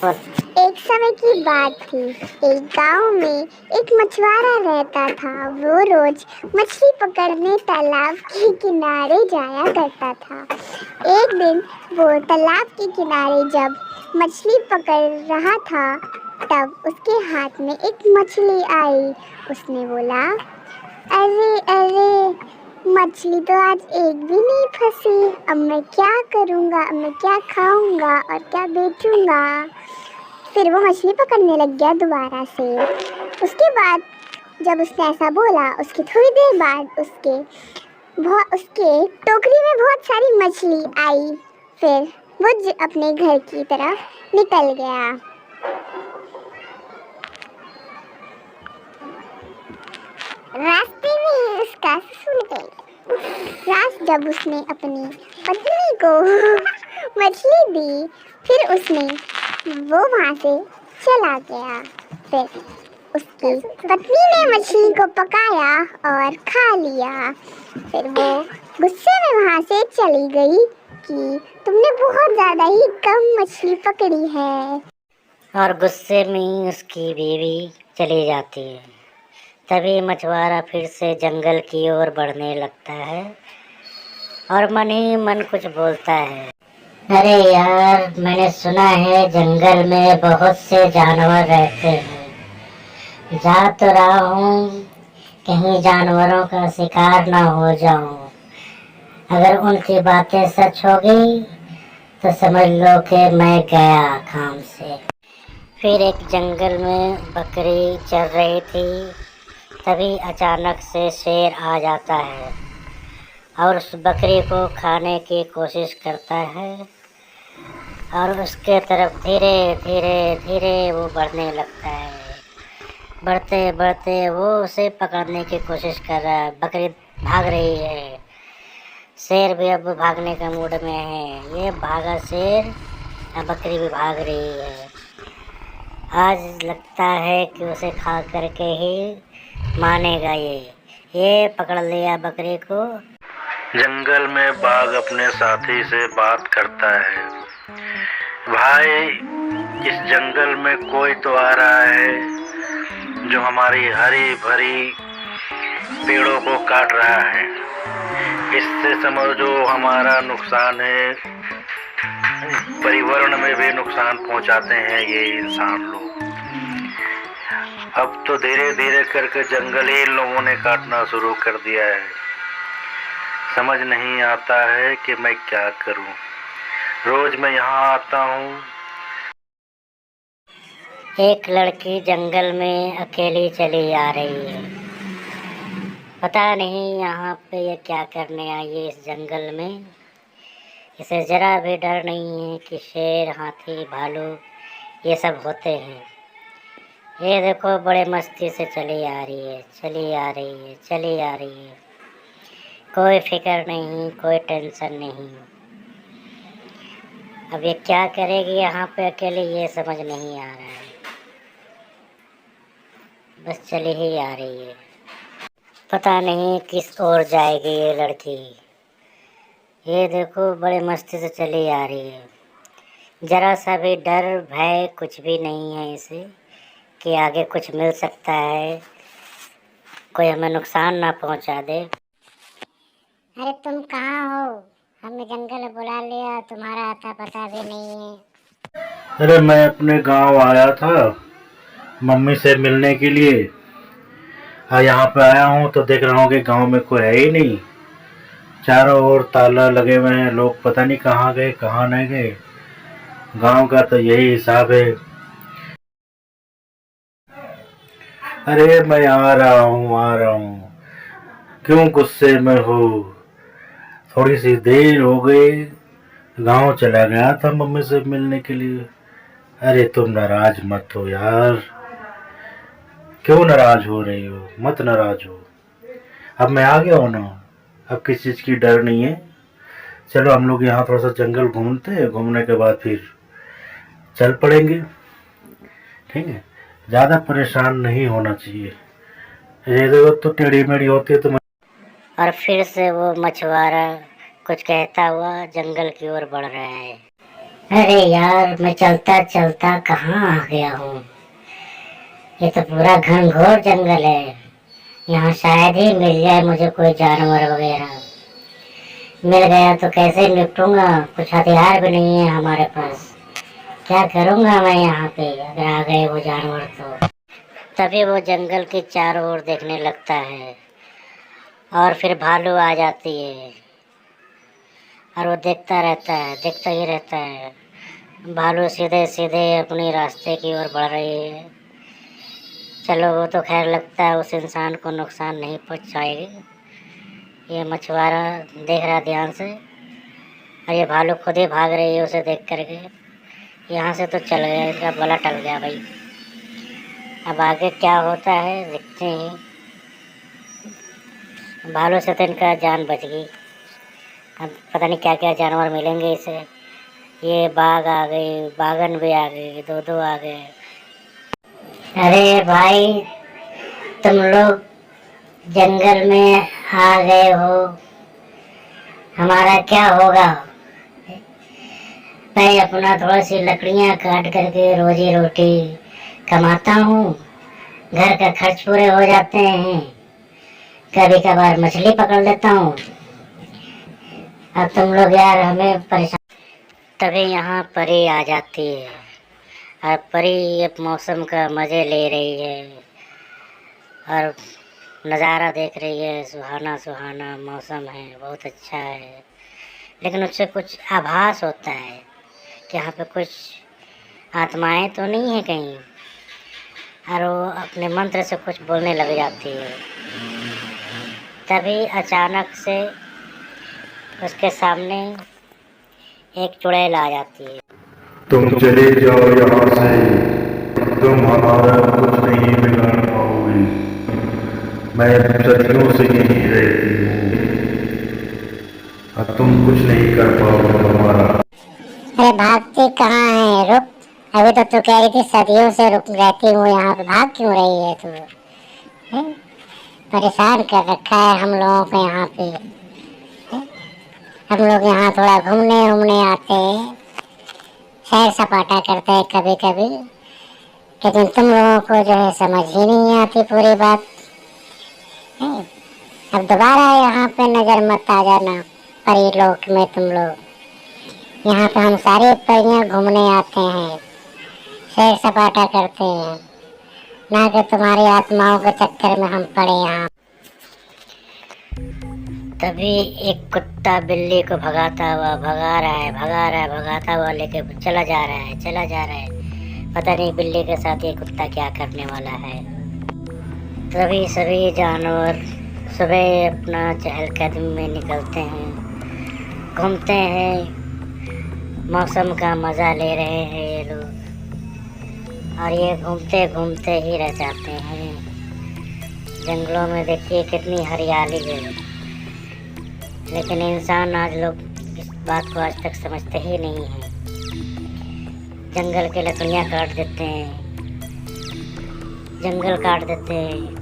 एक समय की बात थी। एक गांव में एक मछुआरा रहता था। वो रोज मछली पकड़ने तालाब के किनारे जाया करता था। एक दिन वो तालाब के किनारे जब मछली पकड़ रहा था, तब उसके हाथ में एक मछली आई। उसने बोला, अरे अरे, मछली तो आज एक भी नहीं फंसी। अब मैं क्या करूँगा? अब मैं क्या खाऊंगा और क्या बेचूंगा? फिर वो मछली पकड़ने लग गया दोबारा से। उसके बाद जब उसने ऐसा बोला, उसकी थोड़ी देर बाद उसके टोकरी में बहुत सारी मछली आई। फिर वो अपने घर की तरफ निकल गया। रास्ते में उसका ससुर गई। रात जब उसने अपनी पत्नी को मछली दी, फिर वो वहाँ से चला गया। फिर उसकी पत्नी ने मछली को पकाया और खा लिया। फिर वो गुस्से में वहाँ से चली गई कि तुमने बहुत ज़्यादा ही कम मछली पकड़ी है। और गुस्से में उसकी बीवी चली जाती है। तभी मछुआरा फिर से जंगल की ओर बढ़ने लगता है और मन ही मन कुछ बोलता है, अरे यार, मैंने सुना है जंगल में बहुत से जानवर रहते हैं। जा तो रहा हूँ, कहीं जानवरों का शिकार ना हो जाऊं। अगर उनकी बातें सच हो गई तो समझ लो कि मैं गया काम से। फिर एक जंगल में बकरी चल रही थी। तभी अचानक से शेर आ जाता है और उस बकरी को खाने की कोशिश करता है और उसके तरफ धीरे धीरे धीरे वो बढ़ने लगता है। बढ़ते बढ़ते वो उसे पकड़ने की कोशिश कर रहा है। बकरी भाग रही है। शेर भी अब भागने का मूड में है। ये भागा शेर, अब बकरी भी भाग रही है। आज लगता है कि उसे खा करके ही मानेगा। ये पकड़ लिया बकरी को। जंगल में बाघ अपने साथी से बात करता है, भाई, इस जंगल में कोई तो आ रहा है जो हमारी हरी भरी पेड़ों को काट रहा है। इससे समझो हमारा नुकसान है, पर्यावरण में भी नुकसान पहुंचाते हैं ये इंसान लोग। अब तो धीरे धीरे करके जंगल ही लोगों ने काटना शुरू कर दिया है। समझ नहीं आता है कि मैं क्या करूं। रोज मैं यहाँ आता हूँ। एक लड़की जंगल में अकेली चली आ रही है। पता नहीं यहाँ पे ये क्या करने आई है इस जंगल में। इसे जरा भी डर नहीं है कि शेर, हाथी, भालू ये सब होते हैं। ये देखो, बड़े मस्ती से चली आ रही है, चली आ रही है, चली आ रही है। कोई फिक्र नहीं, कोई टेंशन नहीं। अब ये क्या करेगी यहाँ पे अकेले, ये समझ नहीं आ रहा है। बस चली ही आ रही है। पता नहीं किस ओर जाएगी ये लड़की। ये देखो, बड़े मस्ती से चली आ रही है। जरा सा भी डर भय कुछ भी नहीं है इसे कि आगे कुछ मिल सकता है, कोई हमें नुकसान ना पहुंचा दे। अरे तुम कहाँ हो? हमें जंगल में बुला लिया, तुम्हारा आता पता भी नहीं है। अरे मैं अपने गांव आया था मम्मी से मिलने के लिए। यहाँ पे आया हूँ तो देख रहा हूँ कि गांव में कोई है ही नहीं। चारों ओर ताला लगे हुए हैं, लोग पता नहीं कहाँ गए कहाँ नहीं गए। गांव का तो यही हिसाब है। अरे मैं आ रहा हूँ। क्यों गुस्से में हो? थोड़ी सी देर हो गई, गांव चला गया था मम्मी से मिलने के लिए। अरे तुम नाराज मत हो यार। क्यों नाराज हो रही हो? मत नाराज हो। अब मैं आ गया हूँ ना, अब किस चीज़ की डर नहीं है। चलो हम लोग यहाँ थोड़ा सा जंगल घूमते हैं, घूमने के बाद फिर चल पड़ेंगे। ठीक है, ज़्यादा परेशान नहीं होना चाहिए। ये देखो तो टेढ़ी मेढ़ी होती है तो और फिर से वो मछुआरा कुछ कहता हुआ जंगल की ओर बढ़ रहा है। अरे यार, मैं चलता चलता कहाँ आ गया हूँ। ये तो पूरा घनघोर जंगल है। यहाँ शायद ही मिल जाए मुझे कोई जानवर वगैरह। मिल गया तो कैसे निपटूंगा, कुछ हथियार भी नहीं है हमारे पास। क्या करूंगा मैं यहाँ पे अगर आ गए वो जानवर तो। तभी वो जंगल के चारों ओर देखने लगता है और फिर भालू आ जाती है और वो देखता रहता है, देखता ही रहता है। भालू सीधे सीधे अपने रास्ते की ओर बढ़ रही है। चलो, वो तो खैर लगता है उस इंसान को नुकसान नहीं पहुंचाएगी। ये मछुआरा देख रहा ध्यान से और ये भालू खुद ही भाग रही है उसे देख करके। यहाँ से तो चल गया, इसका भला टल गया भाई। अब आगे क्या होता है देखते हैं। भालू से तो इनका जान बच गई। अब पता नहीं क्या क्या जानवर मिलेंगे इसे। ये बाघ आ गई, बाघन भी आ गई, दो आ गए। अरे भाई, तुम लोग जंगल में आ गए हो, हमारा क्या होगा। मैं अपना थोड़ा सी लकड़ियाँ काट करके रोजी रोटी कमाता हूँ, घर का खर्च पूरे हो जाते हैं। कभी कभार मछली पकड़ लेता हूँ। अब तुम लोग यार हमें परेशान। तभी यहाँ परी आ जाती है और परी ये मौसम का मज़े ले रही है और नज़ारा देख रही है। सुहाना सुहाना मौसम है, बहुत अच्छा है। लेकिन उससे कुछ आभास होता है कि यहाँ पे कुछ आत्माएं तो नहीं है कहीं। और वो अपने मंत्र से कुछ बोलने लग जाती है। तभी अचानक से उसके सामने एक चुड़ैल आ जाती है। तुम चले जाओ यहाँ से, तुम हमारा कुछ नहीं बिगाड़ पाओगे। मैं सदियों से यहीं रहती हूँ और तुम कुछ नहीं कर पाओगे हमारा। अरे भागती कहाँ है, रुक। अभी तो तू कह रही थी सदियों से रुक रहती हूँ यहाँ पे, भाग क्यों रही है तू। हैं? परेशान कर रखा है हम लोगों को यहाँ पे। हैं? हम लोग यहाँ थोड़ा घूमने आते हैं, सैर सपाटा करते हैं कभी कभी। लेकिन तुम लोगों को जो है समझ ही नहीं आती पूरी बात। हैं? अब दोबारा यहाँ पे नजर मत आ जाना परी लोक में तुम लोग। यहाँ पे हम सारी परियां घूमने आते हैं, सैर सपाटा करते हैं, ना कि तुम्हारी आत्माओं के चक्कर में हम पड़े यहाँ। तभी एक कुत्ता बिल्ली को भगाता हुआ भगाता हुआ लेके चला जा रहा है। पता नहीं बिल्ली के साथ ये कुत्ता क्या करने वाला है। तभी सभी जानवर सुबह अपना चहलकदमी में निकलते हैं, घूमते हैं, मौसम का मज़ा ले रहे हैं ये लोग। और ये घूमते घूमते ही रह जाते हैं। जंगलों में देखिए कितनी हरियाली है, लेकिन इंसान आज लोग इस बात को आज तक समझते ही नहीं हैं। जंगल के लकड़ियाँ काट देते हैं, जंगल काट देते हैं,